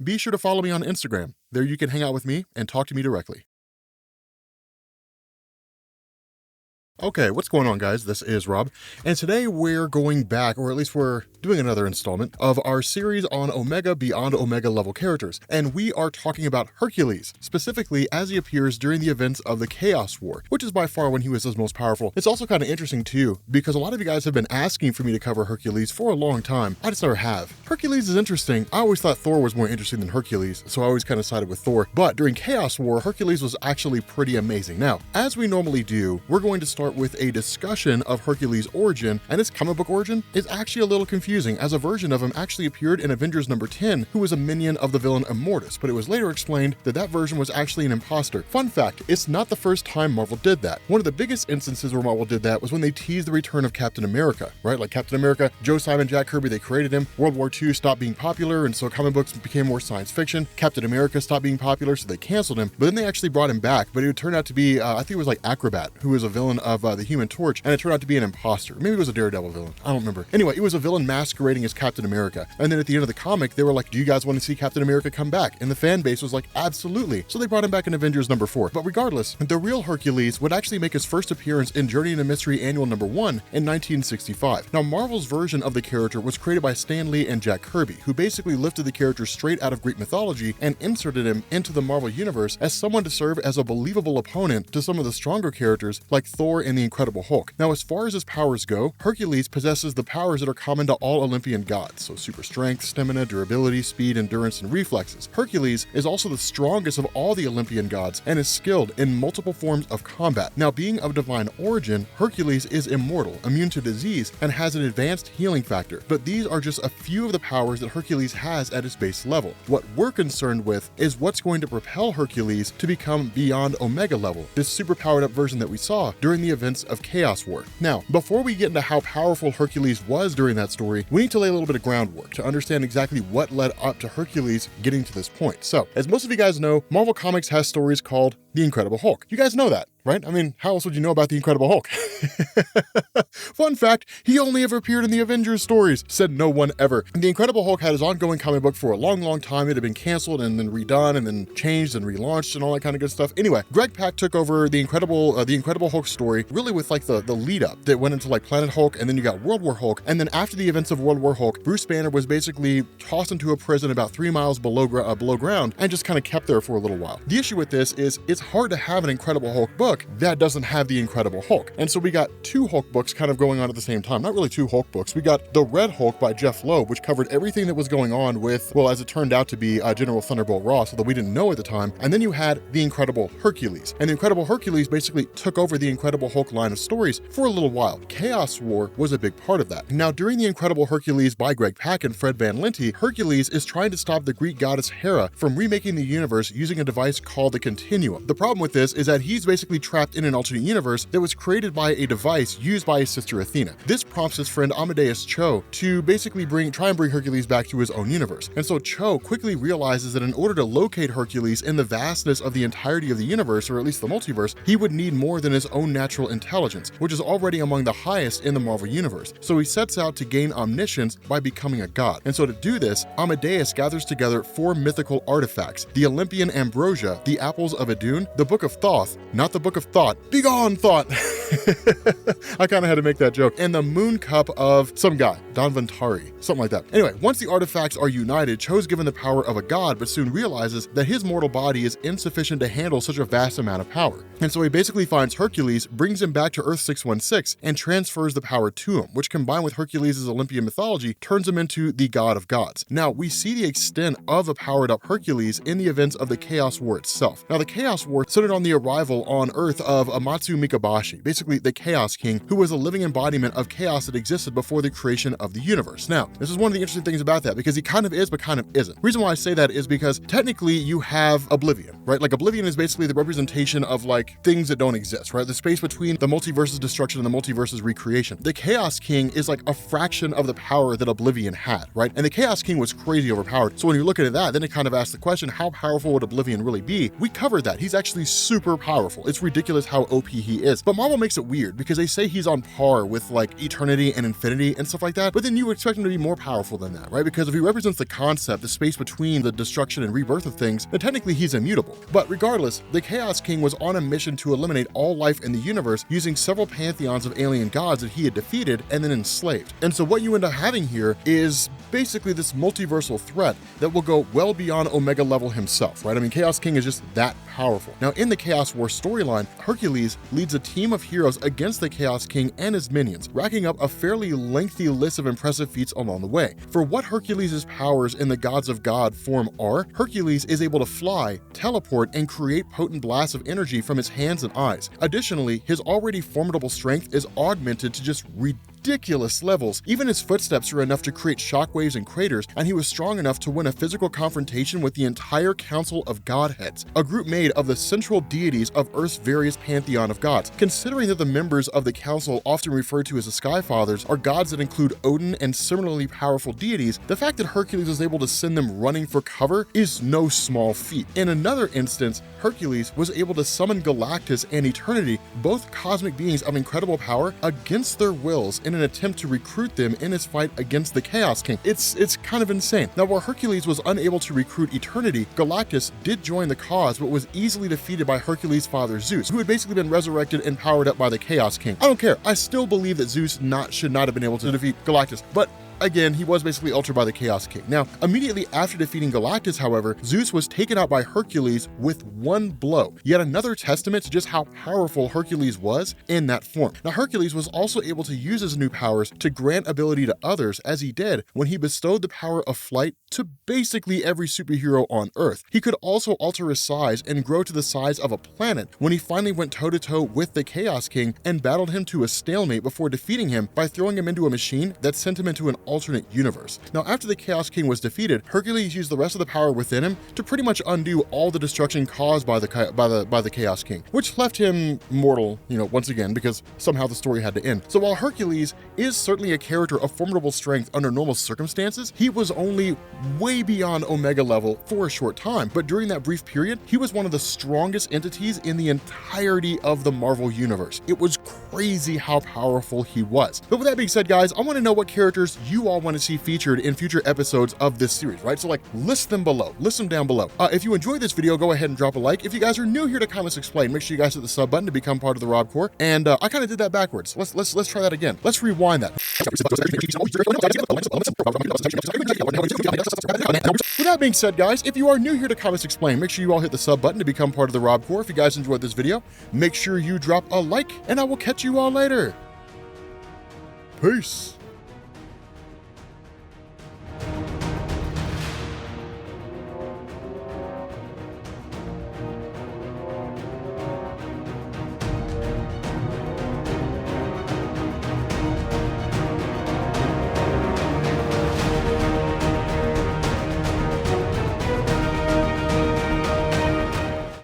be sure to follow me on Instagram. There you can hang out with me and talk to me directly. Okay, what's going on, guys? This is Rob, and today we're going back, or at least we're doing another installment of our series on Omega Beyond Omega level characters, and we are talking about Hercules, specifically as he appears during the events of the Chaos War, which is by far when he was his most powerful. It's also kind of interesting too, because a lot of you guys have been asking for me to cover Hercules for a long time. I just never have. Hercules is interesting. I always thought Thor was more interesting than Hercules, so I always kind of sided with Thor, but during Chaos War, Hercules was actually pretty amazing. Now, as we normally do, we're going to start with a discussion of Hercules' origin, and his comic book origin is actually a little confusing, as a version of him actually appeared in Avengers number 10, who was a minion of the villain Immortus, but it was later explained that that version was actually an imposter. Fun fact, it's not the first time Marvel did that. One of the biggest instances where Marvel did that was when they teased the return of Captain America, right? Like Captain America, Joe Simon, Jack Kirby, they created him. World War II stopped being popular, and so comic books became more science fiction. Captain America stopped being popular, so they canceled him, but then they actually brought him back, but it would turn out to be, I think it was like Acrobat, who was a villain of the Human Torch, and it turned out to be an imposter. Maybe it was a Daredevil villain. I don't remember. Anyway, it was a villain masquerading as Captain America. And then at the end of the comic, they were like, do you guys want to see Captain America come back? And the fan base was like, absolutely. So they brought him back in Avengers number 4. But regardless, the real Hercules would actually make his first appearance in Journey into Mystery Annual number 1 in 1965. Now, Marvel's version of the character was created by Stan Lee and Jack Kirby, who basically lifted the character straight out of Greek mythology and inserted him into the Marvel Universe as someone to serve as a believable opponent to some of the stronger characters like Thor and the Incredible Hulk. Now, as far as his powers go, Hercules possesses the powers that are common to all Olympian gods, so super strength, stamina, durability, speed, endurance, and reflexes. Hercules is also the strongest of all the Olympian gods and is skilled in multiple forms of combat. Now, being of divine origin, Hercules is immortal, immune to disease, and has an advanced healing factor. But these are just a few of the powers that Hercules has at his base level. What we're concerned with is what's going to propel Hercules to become beyond Omega level, this super powered up version that we saw during the events of Chaos War. Now, before we get into how powerful Hercules was during that story, we need to lay a little bit of groundwork to understand exactly what led up to Hercules getting to this point. So, as most of you guys know, Marvel Comics has stories called The Incredible Hulk. You guys know that, right? I mean, how else would you know about the Incredible Hulk? Fun fact, he only ever appeared in the Avengers stories, said no one ever. The Incredible Hulk had his ongoing comic book for a long time. It had been canceled and then redone and then changed and relaunched and all that kind of good stuff. Anyway, Greg Pak took over the Incredible Hulk story really with like the lead up that went into like Planet Hulk, and then you got World War Hulk, and then after the events of World War Hulk, Bruce Banner was basically tossed into a prison about 3 miles below ground and just kind of kept there for a little while. The issue with this is it's hard to have an Incredible Hulk book that doesn't have the Incredible Hulk, and so we got 2 Hulk books kind of going on at the same time. Not really 2 Hulk books. We got The Red Hulk by Jeff Loeb, which covered everything that was going on with, well, as it turned out to be General Thunderbolt Ross, although we didn't know at the time. And then you had The Incredible Hercules, and The Incredible Hercules basically took over the Incredible Hulk line of stories for a little while. Chaos War was a big part of that. Now, during The Incredible Hercules by Greg Pak and Fred Van Lente, Hercules is trying to stop the Greek goddess Hera from remaking the universe using a device called the Continuum. The problem with this is that he's basically trapped in an alternate universe that was created by a device used by his sister Athena. This prompts his friend Amadeus Cho to basically try and bring Hercules back to his own universe. And so Cho quickly realizes that in order to locate Hercules in the vastness of the entirety of the universe, or at least the multiverse, he would need more than his own natural intelligence, which is already among the highest in the Marvel Universe. So he sets out to gain omniscience by becoming a god. And so to do this, Amadeus gathers together 4 mythical artifacts: the Olympian Ambrosia, the Apples of Idun, the Book of Thoth, not the Book of Thought, begone Thought! I kind of had to make that joke, and the Moon Cup of some guy, Don Vantari, something like that. Anyway, once the artifacts are united, Cho's given the power of a god, but soon realizes that his mortal body is insufficient to handle such a vast amount of power. And so he basically finds Hercules, brings him back to Earth 616, and transfers the power to him, which combined with Hercules' Olympian mythology, turns him into the god of gods. Now, we see the extent of a powered up Hercules in the events of the Chaos War itself. Now, the Chaos War centered on the arrival on Earth of Amatsu Mikabashi, basically the Chaos King, who was a living embodiment of chaos that existed before the creation of the universe. Now, this is one of the interesting things about that, because he kind of is, but kind of isn't. The reason why I say that is because technically you have Oblivion, right? Like Oblivion is basically the representation of like things that don't exist, right? The space between the multiverse's destruction and the multiverse's recreation. The Chaos King is like a fraction of the power that Oblivion had, right? And the Chaos King was crazy overpowered. So when you're looking at that, then it kind of asks the question, how powerful would Oblivion really be? We covered that. He's actually super powerful. It's ridiculous how OP he is. But Marvel makes it weird because they say he's on par with like Eternity and Infinity and stuff like that, but then you expect him to be more powerful than that, right? Because if he represents the concept, the space between the destruction and rebirth of things, then technically he's immutable. But regardless, the Chaos King was on a mission to eliminate all life in the universe using several pantheons of alien gods that he had defeated and then enslaved. And so what you end up having here is basically this multiversal threat that will go well beyond Omega level himself, right? I mean, Chaos King is just that powerful. Now, in the Chaos War storyline, Hercules leads a team of heroes against the Chaos King and his minions, racking up a fairly lengthy list of impressive feats along the way. For what Hercules' powers in the Gods of God form are, Hercules is able to fly, teleport, and create potent blasts of energy from his hands and eyes. Additionally, his already formidable strength is augmented to just ridiculous levels. Even his footsteps are enough to create shockwaves and craters, and he was strong enough to win a physical confrontation with the entire Council of Godheads, a group made of the central deities of Earth's various pantheon of gods. Considering that the members of the council, often referred to as the Sky Fathers, are gods that include Odin and similarly powerful deities, the fact that Hercules was able to send them running for cover is no small feat. In another instance, Hercules was able to summon Galactus and Eternity, both cosmic beings of incredible power, against their wills in an attempt to recruit them in his fight against the Chaos King. It's kind of insane. Now, while Hercules was unable to recruit Eternity, Galactus did join the cause, but was easily defeated by Hercules' father Zeus, who had basically been resurrected and powered up by the Chaos King. I don't care. I still believe that Zeus should not have been able to defeat Galactus, but again, he was basically altered by the Chaos King. Now, immediately after defeating Galactus, however, Zeus was taken out by Hercules with one blow. Yet another testament to just how powerful Hercules was in that form. Now, Hercules was also able to use his new powers to grant ability to others, as he did when he bestowed the power of flight to basically every superhero on Earth. He could also alter his size and grow to the size of a planet when he finally went toe-to-toe with the Chaos King and battled him to a stalemate before defeating him by throwing him into a machine that sent him into an alternate universe. Now, after the Chaos King was defeated, Hercules used the rest of the power within him to pretty much undo all the destruction caused by the Chaos King, which left him mortal, once again, because somehow the story had to end. So while Hercules is certainly a character of formidable strength under normal circumstances, he was only way beyond Omega level for a short time, but during that brief period, he was one of the strongest entities in the entirety of the Marvel universe. It was crazy how powerful he was. But with that being said, guys, I want to know what characters you all want to see featured in future episodes of this series, right? So list them below, list them down below. If you enjoyed this video, go ahead and drop a like. If you guys are new here to Comics Explained, make sure you guys hit the sub button to become part of the Rob Corps. And I kind of did that backwards. Let's try that again. Let's rewind that. With that being said, guys, if you are new here to Comics Explained, make sure you all hit the sub button to become part of the Rob Corps. If you guys enjoyed this video, make sure you drop a like, and I will catch you all later. Peace.